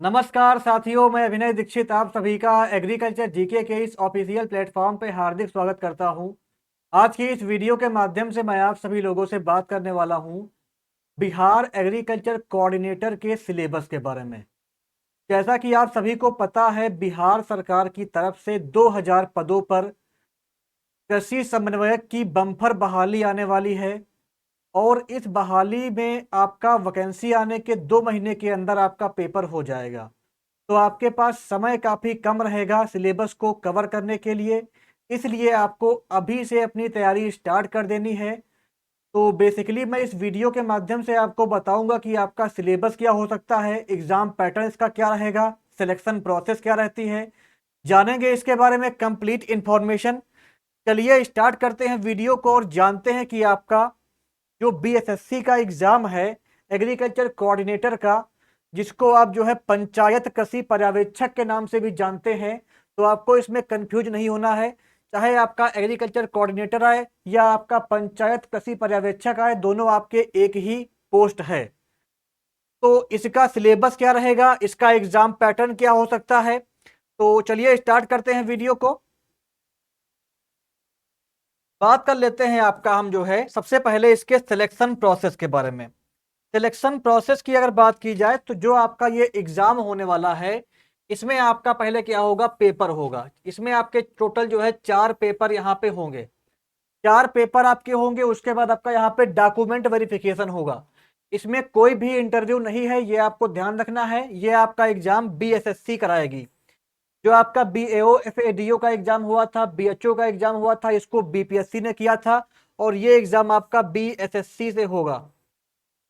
नमस्कार साथियों, मैं अभिनय दीक्षित आप सभी का एग्रीकल्चर जीके के इस ऑफिशियल प्लेटफॉर्म पे हार्दिक स्वागत करता हूं। आज की इस वीडियो के माध्यम से मैं आप सभी लोगों से बात करने वाला हूं बिहार एग्रीकल्चर कोऑर्डिनेटर के सिलेबस के बारे में। जैसा कि आप सभी को पता है, बिहार सरकार की तरफ से 2000 पदों पर कृषि समन्वयक की बम्पर बहाली आने वाली है और इस बहाली में आपका वैकेंसी आने के 2 महीने के अंदर आपका पेपर हो जाएगा। तो आपके पास समय काफ़ी कम रहेगा सिलेबस को कवर करने के लिए, इसलिए आपको अभी से अपनी तैयारी स्टार्ट कर देनी है। तो बेसिकली मैं इस वीडियो के माध्यम से आपको बताऊंगा कि आपका सिलेबस क्या हो सकता है, एग्जाम पैटर्न इसका क्या रहेगा, सिलेक्शन प्रोसेस क्या रहती है, जानेंगे इसके बारे में कंप्लीट इंफॉर्मेशन। चलिए स्टार्ट करते हैं वीडियो को और जानते हैं कि आपका जो बीएसएससी का एग्जाम है एग्रीकल्चर कोऑर्डिनेटर का, जिसको आप जो है पंचायत कृषि पर्यवेक्षक के नाम से भी जानते हैं, तो आपको इसमें कंफ्यूज नहीं होना है। चाहे आपका एग्रीकल्चर कोऑर्डिनेटर आए या आपका पंचायत कृषि पर्यवेक्षक आए, दोनों आपके एक ही पोस्ट है। तो इसका सिलेबस क्या रहेगा, इसका एग्जाम पैटर्न क्या हो सकता है, तो चलिए स्टार्ट करते हैं वीडियो को। बात कर लेते हैं आपका हम जो है सबसे पहले इसके सिलेक्शन प्रोसेस के बारे में। सिलेक्शन प्रोसेस की अगर बात की जाए तो जो आपका ये एग्जाम होने वाला है, इसमें आपका पहले क्या होगा, पेपर होगा। इसमें आपके टोटल जो है 4 पेपर यहाँ पे होंगे। 4 पेपर आपके होंगे, उसके बाद आपका यहाँ पे डॉक्यूमेंट वेरिफिकेशन होगा। इसमें कोई भी इंटरव्यू नहीं है, ये आपको ध्यान रखना है। ये आपका एग्जाम बीएसएससी कराएगी। जो आपका बीएओ एफएडीओ का एग्जाम हुआ था, बीएचओ का एग्जाम हुआ था, इसको बीपीएससी ने किया था और ये एग्जाम आपका बीएसएससी से होगा।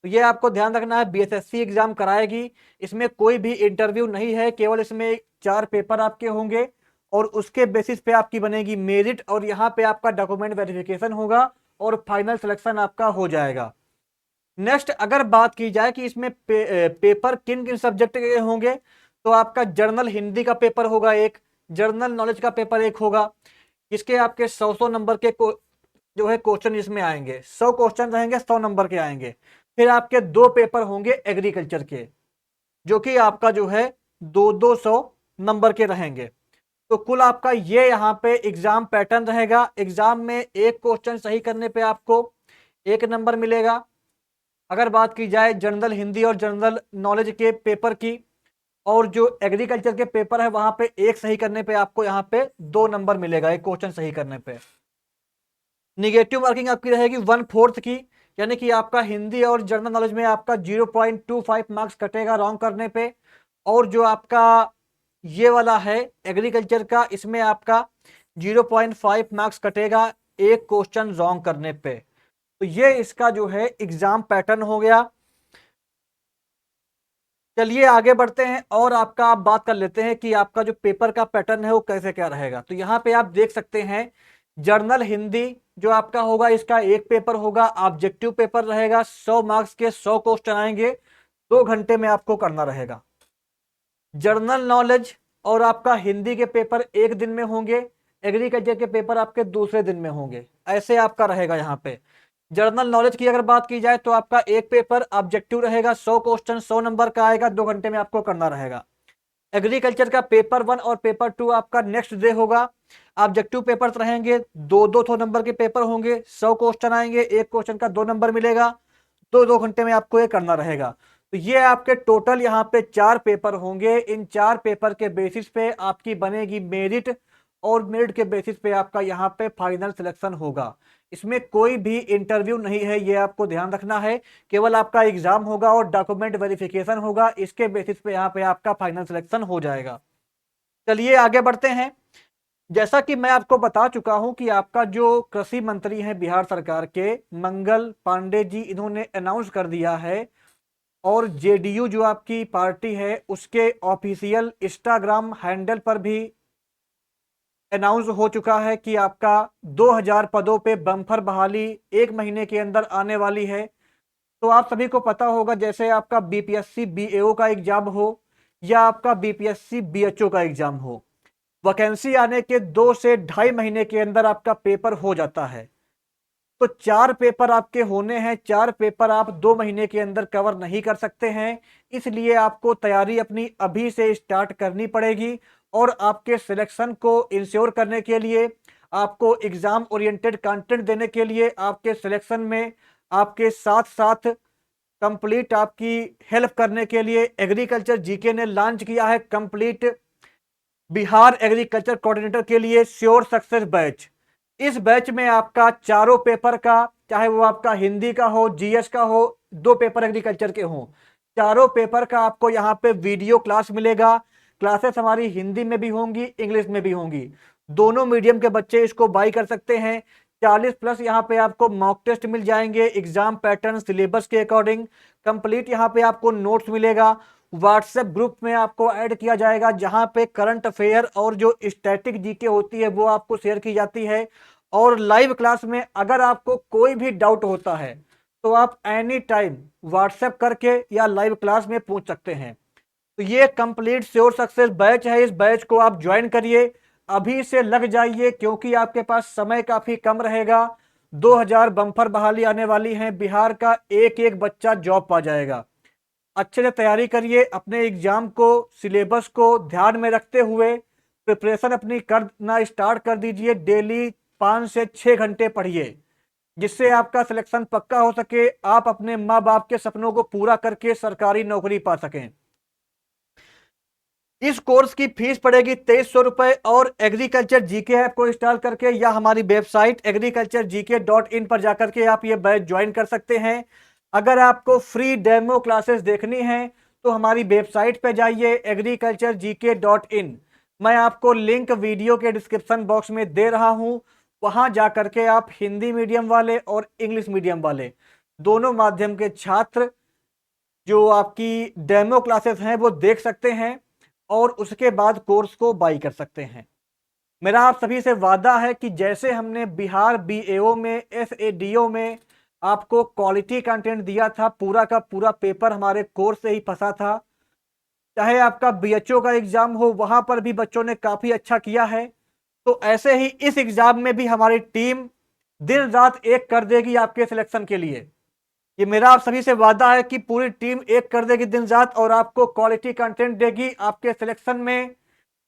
तो ये आपको ध्यान रखना है, बीएसएससी एग्जाम कराएगी। इसमें कोई भी इंटरव्यू नहीं है, केवल इसमें 4 पेपर आपके होंगे और उसके बेसिस पे आपकी बनेगी मेरिट और यहाँ पे आपका डॉक्यूमेंट वेरिफिकेशन होगा और फाइनल सिलेक्शन आपका हो जाएगा। नेक्स्ट अगर बात की जाए कि इसमें पेपर किन किन सब्जेक्ट के होंगे, तो आपका जर्नल हिंदी का पेपर होगा एक, जर्नल नॉलेज का पेपर एक होगा। इसके आपके 100 नंबर के जो है क्वेश्चन इसमें आएंगे, 100 क्वेश्चन रहेंगे, 100 नंबर के आएंगे। फिर आपके 2 पेपर होंगे एग्रीकल्चर के, जो कि आपका जो है 200 नंबर के रहेंगे। तो कुल आपका ये यहाँ पे एग्जाम पैटर्न रहेगा। एग्जाम में एक क्वेश्चन सही करने पे आपको 1 नंबर मिलेगा। अगर बात की जाए जनरल हिंदी और जनरल नॉलेज के पेपर की, और जो एग्रीकल्चर के पेपर है वहां पे एक सही करने पे आपको यहाँ पे 2 नंबर मिलेगा, एक क्वेश्चन सही करने पे। निगेटिव मार्किंग आपकी रहेगी 1/4 की, यानी कि आपका हिंदी और जनरल नॉलेज में आपका 0.25 मार्क्स कटेगा रॉन्ग करने पे। और जो आपका ये वाला है एग्रीकल्चर का, इसमें आपका 0.5 मार्क्स कटेगा एक क्वेश्चन रॉन्ग करने पे। तो ये इसका जो है एग्जाम पैटर्न हो गया। चलिए आगे बढ़ते हैं और आपका आप बात कर लेते हैं कि आपका जो पेपर का पैटर्न है वो कैसे क्या रहेगा। तो यहाँ पे आप देख सकते हैं, जर्नल हिंदी जो आपका होगा, इसका एक पेपर होगा, ऑब्जेक्टिव पेपर रहेगा, 100 मार्क्स के 100 क्वेश्चन आएंगे, 2 घंटे में आपको करना रहेगा। जर्नल नॉलेज और आपका हिंदी के पेपर एक दिन में होंगे, एग्रीकल्चर के पेपर आपके दूसरे दिन में होंगे, ऐसे आपका रहेगा यहाँ पे। जर्नल नॉलेज की अगर बात की जाए तो आपका एक पेपर ऑब्जेक्टिव रहेगा, 100 क्वेश्चन 100 नंबर का आएगा, 2 घंटे में आपको करना रहेगा। एग्रीकल्चर का पेपर 1 और पेपर 2 आपका नेक्स्ट डे होगा। ऑब्जेक्टिव पेपर्स रहेंगे, 2-2 नंबर के पेपर होंगे, 100 क्वेश्चन आएंगे, एक क्वेश्चन का 2 नंबर मिलेगा, 2-2 घंटे में आपको ये करना रहेगा। तो ये आपके टोटल यहाँ पे 4 पेपर होंगे। इन 4 पेपर के बेसिस पे आपकी बनेगी मेरिट और मेरिट के बेसिस पे आपका यहाँ पे फाइनल सिलेक्शन होगा। इसमें कोई भी इंटरव्यू नहीं है, ये आपको ध्यान रखना है। केवल आपका एग्जाम होगा और डॉक्यूमेंट वेरिफिकेशन होगा, इसके बेसिस पे यहाँ पे आपका फाइनल सिलेक्शन हो जाएगा। चलिए आगे बढ़ते हैं। जैसा कि मैं आपको बता चुका हूं कि आपका जो कृषि मंत्री हैं बिहार सरकार के, मंगल पांडे जी, इन्होंने अनाउंस कर दिया है और जेडीयू जो आपकी पार्टी है उसके ऑफिशियल इंस्टाग्राम हैंडल पर भी अनाउंस हो चुका है कि आपका 2000 पदों पे बम्पर बहाली 1 महीने के अंदर आने वाली है। तो आप सभी को पता होगा, जैसे आपका बीपीएससी बीएओ का एग्जाम हो या आपका बीपीएससी बीएचओ का एग्जाम हो, वैकेंसी आने के 2 से ढाई महीने के अंदर आपका पेपर हो जाता है। तो 4 पेपर आपके होने हैं। 4 पेपर आप 2 महीने के अंदर कवर नहीं कर सकते हैं, इसलिए आपको तैयारी अपनी अभी से स्टार्ट करनी पड़ेगी। और आपके सिलेक्शन को इंश्योर करने के लिए, आपको एग्जाम ओरिएंटेड कंटेंट देने के लिए, आपके सिलेक्शन में आपके साथ साथ कंप्लीट आपकी हेल्प करने के लिए एग्रीकल्चर जीके ने लॉन्च किया है कंप्लीट बिहार एग्रीकल्चर कोऑर्डिनेटर के लिए श्योर सक्सेस बैच। इस बैच में आपका चारों पेपर का, चाहे वो आपका हिंदी का हो, जीएस का हो, 2 पेपर एग्रीकल्चर के हों, चारों पेपर का आपको यहाँ पे वीडियो क्लास मिलेगा। क्लासेस हमारी हिंदी में भी होंगी, इंग्लिश में भी होंगी। दोनों मीडियम के बच्चे इसको बाई कर सकते हैं। 40+ यहाँ पे आपको मॉक टेस्ट मिल जाएंगे, एग्जाम पैटर्न सिलेबस के अकॉर्डिंग कंप्लीट। यहाँ पे आपको नोट्स मिलेगा। व्हाट्सएप ग्रुप में आपको ऐड किया जाएगा, जहां पे करंट अफेयर और जो स्टैटिक जीके होती है वो आपको शेयर की जाती है। और लाइव क्लास में अगर आपको कोई भी डाउट होता है तो आप एनी टाइम व्हाट्सएप करके या लाइव क्लास में पूछ सकते हैं। तो ये कंप्लीट श्योर सक्सेस बैच है। इस बैच को आप ज्वाइन करिए, अभी से लग जाइए, क्योंकि आपके पास समय काफी कम रहेगा। 2000 बम्पर बहाली आने वाली है, बिहार का एक एक बच्चा जॉब पा जाएगा। अच्छे से तैयारी करिए, अपने एग्जाम को, सिलेबस को ध्यान में रखते हुए प्रिपरेशन अपनी करना स्टार्ट कर दीजिए। डेली 5 से 6 घंटे पढ़िए, जिससे आपका सिलेक्शन पक्का हो सके, आप अपने माँ बाप के सपनों को पूरा करके सरकारी नौकरी पा सकें। इस कोर्स की फीस पड़ेगी 2300 रुपए, और एग्रीकल्चर जीके ऐप को इंस्टॉल करके या हमारी वेबसाइट agriculturegk.in पर जाकर के आप ये बैच ज्वाइन कर सकते हैं। अगर आपको फ्री डेमो क्लासेस देखनी है तो हमारी वेबसाइट पे जाइए agriculturegk.in। मैं आपको लिंक वीडियो के डिस्क्रिप्शन बॉक्स में दे रहा हूं, वहां जाकर के आप हिंदी मीडियम वाले और इंग्लिश मीडियम वाले दोनों माध्यम के छात्र जो आपकी डेमो क्लासेस हैं वो देख सकते हैं, और उसके बाद कोर्स को बाई कर सकते हैं। मेरा आप सभी से वादा है कि जैसे हमने बिहार बीएओ में, एसएडीओ में आपको क्वालिटी कंटेंट दिया था, पूरा का पूरा पेपर हमारे कोर्स से ही फंसा था, चाहे आपका बीएचओ का एग्जाम हो, वहां पर भी बच्चों ने काफी अच्छा किया है। तो ऐसे ही इस एग्जाम में भी हमारी टीम दिन रात एक कर देगी आपके सिलेक्शन के लिए। ये मेरा आप सभी से वादा है कि पूरी टीम एक कर देगी दिन रात, और आपको क्वालिटी कंटेंट देगी, आपके सिलेक्शन में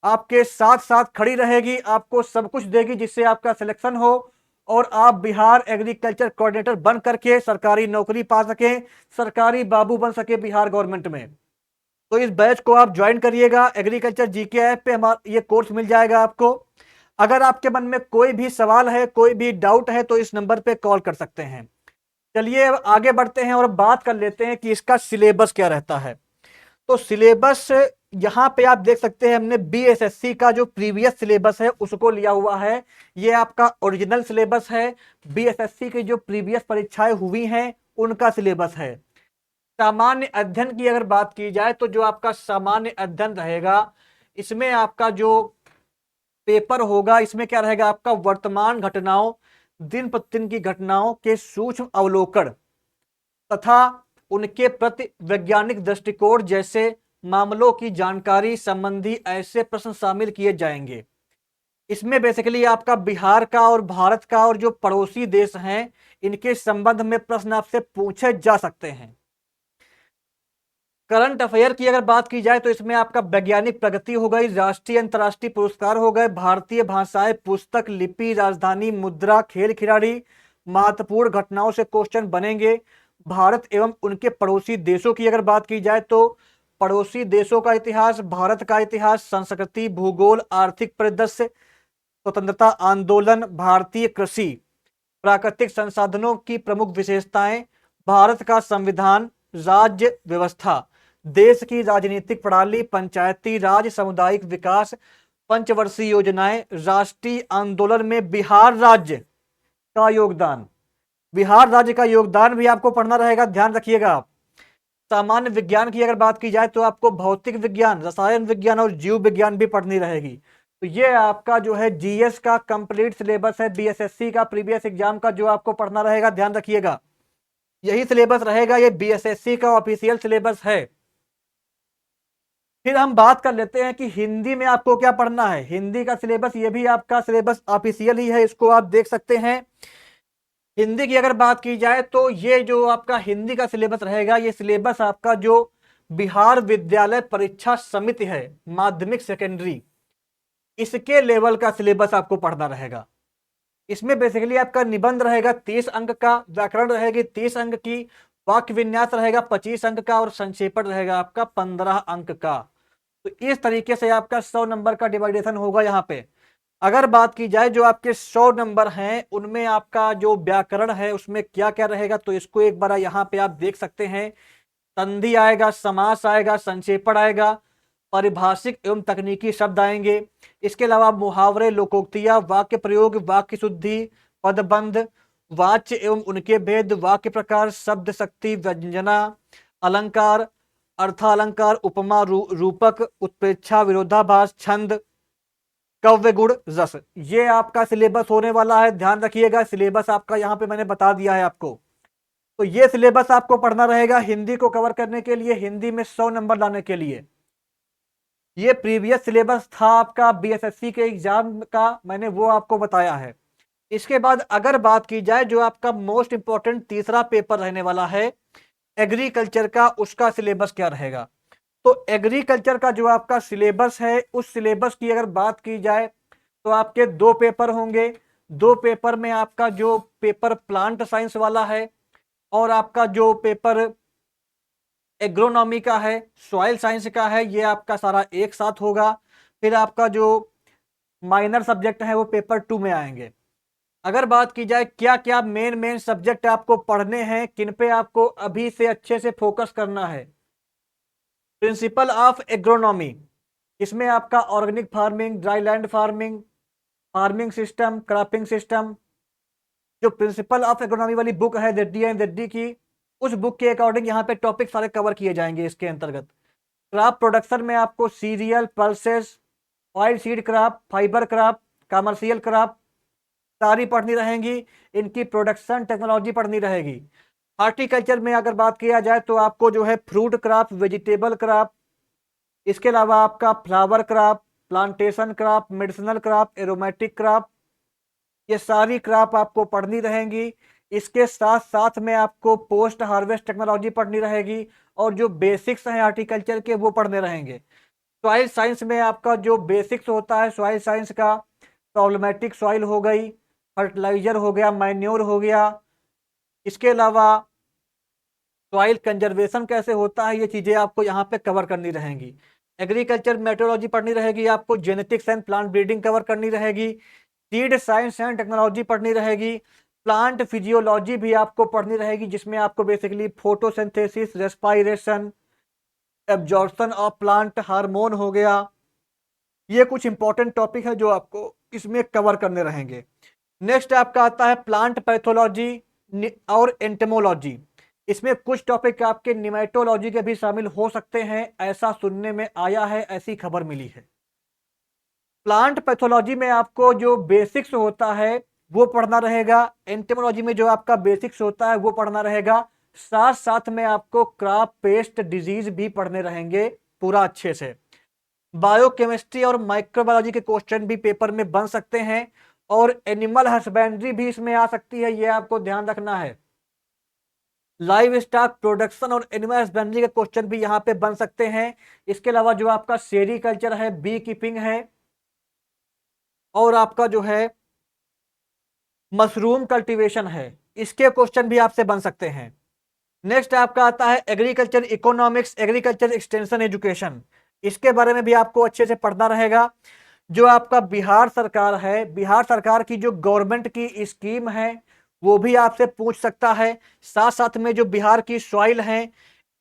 आपके साथ साथ खड़ी रहेगी, आपको सब कुछ देगी जिससे आपका सिलेक्शन हो और आप बिहार एग्रीकल्चर कोऑर्डिनेटर बन करके सरकारी नौकरी पा सके, सरकारी बाबू बन सके बिहार गवर्नमेंट में। तो इस बैच को आप ज्वाइन करिएगा। एग्रीकल्चर जीके ऐप पे हमारा ये कोर्स मिल जाएगा आपको। अगर आपके मन में कोई भी सवाल है, कोई भी डाउट है, तो इस नंबर पे कॉल कर सकते हैं। चलिए अब आगे बढ़ते हैं और बात कर लेते हैं कि इसका सिलेबस क्या रहता है। तो सिलेबस यहां पे आप देख सकते हैं, हमने बीएसएससी का जो प्रीवियस सिलेबस है उसको लिया हुआ है। ये आपका ओरिजिनल सिलेबस है, बीएसएससी की जो प्रीवियस परीक्षाएं हुई हैं उनका सिलेबस है। सामान्य अध्ययन की अगर बात की जाए तो जो आपका सामान्य अध्ययन रहेगा, इसमें आपका जो पेपर होगा, इसमें क्या रहेगा, आपका वर्तमान घटनाओं, दिन प्रतिदिन की घटनाओं के सूक्ष्म अवलोकन तथा उनके प्रति वैज्ञानिक दृष्टिकोण जैसे मामलों की जानकारी संबंधी ऐसे प्रश्न शामिल किए जाएंगे। इसमें बेसिकली आपका बिहार का और भारत का और जो पड़ोसी देश हैं इनके संबंध में प्रश्न आपसे पूछे जा सकते हैं। करंट अफेयर की अगर बात की जाए तो इसमें आपका वैज्ञानिक प्रगति हो गई, राष्ट्रीय अंतर्राष्ट्रीय पुरस्कार हो गए, भारतीय भाषाएं, पुस्तक, लिपि, राजधानी, मुद्रा, खेल खिलाड़ी, महत्वपूर्ण घटनाओं से क्वेश्चन बनेंगे। भारत एवं उनके पड़ोसी देशों की अगर बात की जाए तो पड़ोसी देशों का इतिहास, भारत का इतिहास, संस्कृति, भूगोल, आर्थिक परिदृश्य, स्वतंत्रता आंदोलन, भारतीय कृषि, प्राकृतिक संसाधनों की प्रमुख विशेषताएं, भारत का संविधान, राज्य व्यवस्था, देश की राजनीतिक प्रणाली, पंचायती राज, सामुदायिक विकास, पंचवर्षीय योजनाएं, राष्ट्रीय आंदोलन में बिहार राज्य का योगदान, बिहार राज्य का योगदान भी आपको पढ़ना रहेगा, ध्यान रखिएगा आप। सामान्य विज्ञान की अगर बात की जाए तो आपको भौतिक विज्ञान, रसायन विज्ञान और जीव विज्ञान भी पढ़नी रहेगी। तो ये आपका जो है जीएस का कंप्लीट सिलेबस है, बीएसएससी का प्रीवियस एग्जाम का जो आपको पढ़ना रहेगा, ध्यान रखिएगा यही सिलेबस रहेगा, ये बीएसएससी का ऑफिशियल सिलेबस है। फिर हम बात कर लेते हैं कि हिंदी में आपको क्या पढ़ना है। हिंदी का सिलेबस, ये भी आपका सिलेबस ऑफिशियल ही है, इसको आप देख सकते हैं। हिंदी की अगर बात की जाए तो ये जो आपका हिंदी का सिलेबस रहेगा, ये सिलेबस आपका जो बिहार विद्यालय परीक्षा समिति है, माध्यमिक सेकेंडरी, इसके लेवल का सिलेबस आपको पढ़ना रहेगा। इसमें बेसिकली आपका निबंध रहेगा 30 अंक का, व्याकरण रहेगी 30 अंक की, वाक्य विन्यास रहेगा 25 अंक का, और संक्षेपण रहेगा आपका 15 अंक का। तो इस तरीके से आपका 100 नंबर का डिवाइडेशन होगा यहाँ पे। अगर बात की जाए जो आपके 100 नंबर हैं उनमें आपका जो व्याकरण है उसमें क्या क्या रहेगा, तो इसको एक बार यहाँ पे आप देख सकते हैं। संधि आएगा, समास आएगा, संक्षेपण आएगा, पारिभाषिक एवं तकनीकी शब्द आएंगे। इसके अलावा मुहावरे, लोकोक्तियां, वाक्य प्रयोग, वाक्य शुद्धि, पदबंध, वाच्य एवं उनके भेद, वाक्य प्रकार, शब्द शक्ति, व्यंजना, अलंकार, अर्थालंकार, उपमा, रूपक, उत्प्रेक्षा, विरोधाभास, छंद, कव्य गुण, रस। ये आपका सिलेबस होने वाला है, ध्यान रखिएगा। सिलेबस आपका यहाँ पे मैंने बता दिया है आपको। तो ये सिलेबस आपको पढ़ना रहेगा हिंदी को कवर करने के लिए, हिंदी में 100 नंबर लाने के लिए। ये प्रीवियस सिलेबस था आपका बीएसएससी के एग्जाम का, मैंने वो आपको बताया है। इसके बाद अगर बात की जाए जो आपका मोस्ट इंपॉर्टेंट तीसरा पेपर रहने वाला है एग्रीकल्चर का, उसका सिलेबस क्या रहेगा। तो एग्रीकल्चर का जो आपका सिलेबस है, उस सिलेबस की अगर बात की जाए तो आपके दो पेपर होंगे। दो पेपर में आपका जो पेपर प्लांट साइंस वाला है और आपका जो पेपर एग्रोनॉमी का है, सॉइल साइंस का है, ये आपका सारा एक साथ होगा। फिर आपका जो माइनर सब्जेक्ट है वो पेपर 2 में आएंगे। अगर बात की जाए क्या क्या मेन मेन सब्जेक्ट आपको पढ़ने हैं, किन पे आपको अभी से अच्छे से फोकस करना है। प्रिंसिपल ऑफ एग्रोनॉमी, इसमें आपका organic farming, dry land farming, farming system, cropping system, जो प्रिंसिपल ऑफ इकोनॉमी वाली बुक है जेडी एंड जेडी की, उस बुक के अकॉर्डिंग यहाँ पे टॉपिक सारे कवर किए जाएंगे इसके अंतर्गत। क्रॉप प्रोडक्शन में आपको serial, pulses, oil seed crop, fibre crop, commercial crop सारी पढ़नी रहेंगी। इनकी प्रोडक्शन टेक्नोलॉजी पढ़नी रहेगी। हॉर्टिकल्चर में अगर बात किया जाए तो आपको जो है फ्रूट क्रॉप, वेजिटेबल क्रॉप, इसके अलावा आपका flower crop, plantation crop, medicinal crop, aromatic crop, ये सारी क्रॉप आपको पढ़नी रहेंगी। इसके साथ साथ में आपको पोस्ट हार्वेस्ट टेक्नोलॉजी पढ़नी रहेगी और जो बेसिक्स हैं हॉर्टिकल्चर के वो पढ़ने रहेंगे। सॉइल साइंस में आपका जो बेसिक्स होता है सॉइल साइंस का, प्रॉब्लमेटिक सॉइल हो गई, फर्टिलाइजर हो गया, मैन्योर हो गया, इसके अलावा सॉइल कंजर्वेशन कैसे होता है, ये चीजें आपको यहाँ पे कवर करनी रहेंगी। एग्रीकल्चर मेट्रोलॉजी पढ़नी रहेगी आपको, genetics and plant breeding cover करनी रहेगी, सीड साइंस एंड टेक्नोलॉजी पढ़नी रहेगी, प्लांट फिजियोलॉजी भी आपको पढ़नी रहेगी जिसमें आपको basically photosynthesis, respiration, absorption of plant hormone हो गया। ये कुछ इंपॉर्टेंट टॉपिक है जो आपको इसमें कवर करने रहेंगे। नेक्स्ट आपका आता है प्लांट पैथोलॉजी और एंटेमोलॉजी। इसमें कुछ टॉपिक आपके निमेटोलॉजी के भी शामिल हो सकते हैं, ऐसा सुनने में आया है, ऐसी खबर मिली है। प्लांट पैथोलॉजी में आपको जो बेसिक्स होता है वो पढ़ना रहेगा, एंटेमोलॉजी में जो आपका बेसिक्स होता है वो पढ़ना रहेगा, साथ साथ में आपको क्रॉप पेस्ट डिजीज भी पढ़ने रहेंगे पूरा अच्छे से। बायोकेमिस्ट्री और माइक्रोबायोलॉजी के क्वेश्चन भी पेपर में बन सकते हैं और एनिमल हस्बेंड्री भी इसमें आ सकती है, ये आपको ध्यान रखना है। लाइव स्टॉक प्रोडक्शन और एनिमल हस्बेंड्री के क्वेश्चन भी यहाँ पे बन सकते हैं। इसके अलावा जो आपका सेरीकल्चर है, बी कीपिंग है, और आपका जो है मशरूम कल्टीवेशन है, इसके क्वेश्चन भी आपसे बन सकते हैं। नेक्स्ट आपका आता है agriculture economics, agriculture extension education, इसके बारे में भी आपको अच्छे से पढ़ना रहेगा। जो आपका बिहार सरकार है, बिहार सरकार की जो गवर्नमेंट की स्कीम है वो भी आपसे पूछ सकता है। साथ साथ में जो बिहार की सॉइल है,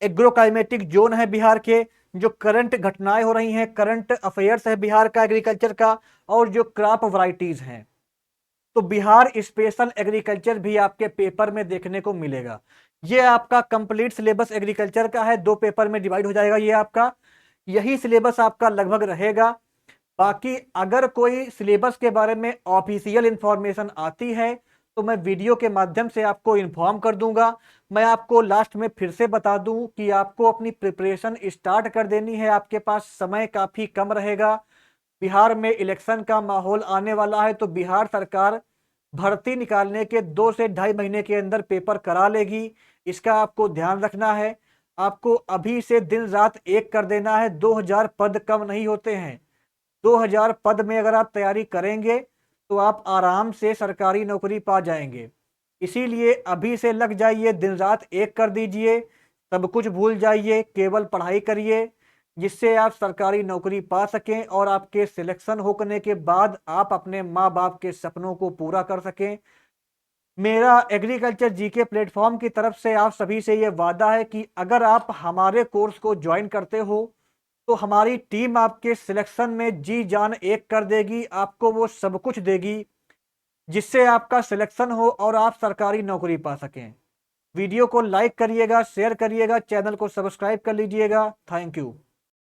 एग्रो क्लाइमेटिक जोन है बिहार के, जो करंट घटनाएं हो रही हैं, करंट अफेयर्स है बिहार का एग्रीकल्चर का, और जो क्रॉप वराइटीज हैं, तो बिहार स्पेशल एग्रीकल्चर भी आपके पेपर में देखने को मिलेगा। ये आपका कंप्लीट सिलेबस एग्रीकल्चर का है, दो पेपर में डिवाइड हो जाएगा ये आपका, यही सिलेबस आपका लगभग रहेगा। बाकी अगर कोई सिलेबस के बारे में ऑफिशियल इंफॉर्मेशन आती है तो मैं वीडियो के माध्यम से आपको इन्फॉर्म कर दूंगा। मैं आपको लास्ट में फिर से बता दूं कि आपको अपनी प्रिपरेशन स्टार्ट कर देनी है, आपके पास समय काफी कम रहेगा। बिहार में इलेक्शन का माहौल आने वाला है, तो बिहार सरकार भर्ती निकालने के 2 से ढाई महीने के अंदर पेपर करा लेगी। इसका आपको ध्यान रखना है। आपको अभी से दिन रात एक कर देना है। 2000 पद कम नहीं होते हैं। 2000 पद में अगर आप तैयारी करेंगे तो आप आराम से सरकारी नौकरी पा जाएंगे। इसीलिए अभी से लग जाइए, दिन रात एक कर दीजिए, सब कुछ भूल जाइए, केवल पढ़ाई करिए, जिससे आप सरकारी नौकरी पा सकें और आपके सिलेक्शन होने के बाद आप अपने माँ बाप के सपनों को पूरा कर सकें। मेरा एग्रीकल्चर जीके प्लेटफॉर्म की तरफ से आप सभी से ये वादा है कि अगर आप हमारे कोर्स को ज्वाइन करते हो तो हमारी टीम आपके सिलेक्शन में जी जान एक कर देगी, आपको वो सब कुछ देगी जिससे आपका सिलेक्शन हो और आप सरकारी नौकरी पा सकें। वीडियो को लाइक करिएगा, शेयर करिएगा, चैनल को सब्सक्राइब कर लीजिएगा। Thank you.